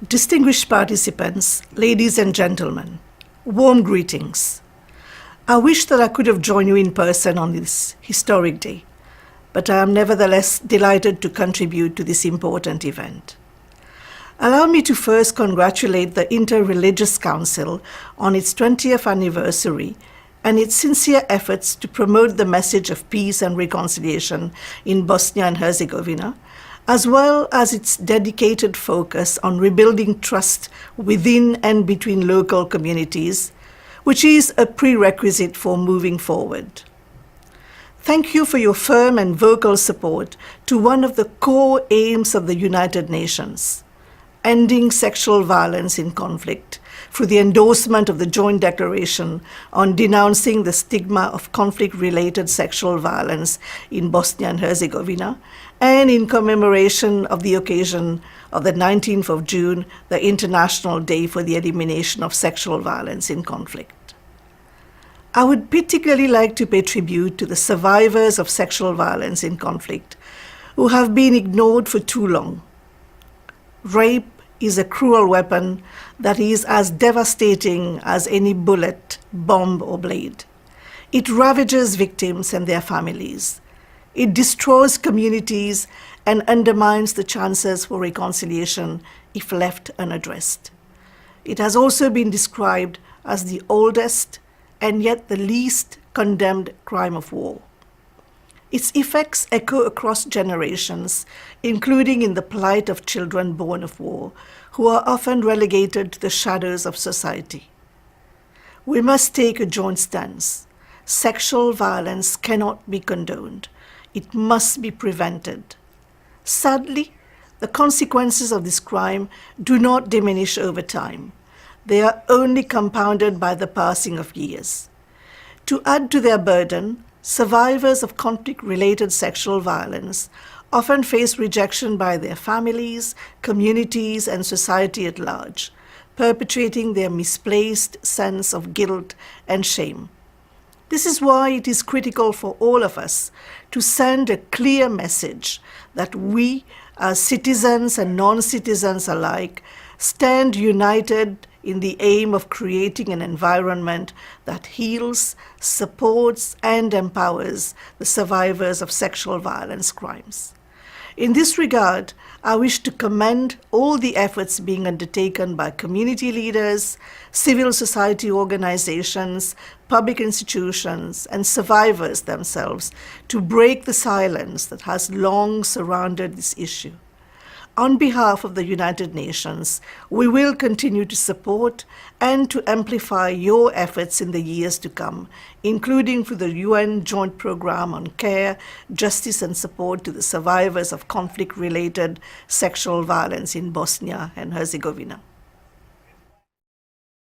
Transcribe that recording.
Distinguished participants, ladies and gentlemen, warm greetings. I wish that I could have joined you in person on this historic day, but I am nevertheless delighted to contribute to this important event. Allow me to first congratulate the Inter-Religious Council on its 20th anniversary and its sincere efforts to promote the message of peace and reconciliation in Bosnia and Herzegovina, as well as its dedicated focus on rebuilding trust within and between local communities, which is a prerequisite for moving forward. Thank you for your firm and vocal support to one of the core aims of the United Nations, ending sexual violence in conflict, through the endorsement of the Joint Declaration on denouncing the stigma of conflict-related sexual violence in Bosnia and Herzegovina, and in commemoration of the occasion of the 19th of June, the International Day for the Elimination of Sexual Violence in Conflict. I would particularly like to pay tribute to the survivors of sexual violence in conflict who have been ignored for too long. Rape is a cruel weapon that is as devastating as any bullet, bomb, or blade. It ravages victims and their families. It destroys communities and undermines the chances for reconciliation if left unaddressed. It has also been described as the oldest and yet the least condemned crime of war. Its effects echo across generations, including in the plight of children born of war, who are often relegated to the shadows of society. We must take a joint stance. Sexual violence cannot be condoned. It must be prevented. Sadly, the consequences of this crime do not diminish over time. They are only compounded by the passing of years. To add to their burden, survivors of conflict-related sexual violence often face rejection by their families, communities, and society at large, perpetuating their misplaced sense of guilt and shame. This is why it is critical for all of us to send a clear message that we, as citizens and non-citizens alike, stand united in the aim of creating an environment that heals, supports, and empowers the survivors of sexual violence crimes. In this regard, I wish to commend all the efforts being undertaken by community leaders, civil society organizations, public institutions, and survivors themselves to break the silence that has long surrounded this issue. On behalf of the United Nations, we will continue to support and to amplify your efforts in the years to come, including through the UN Joint Programme on Care, Justice and Support to the Survivors of Conflict-Related Sexual Violence in Bosnia and Herzegovina.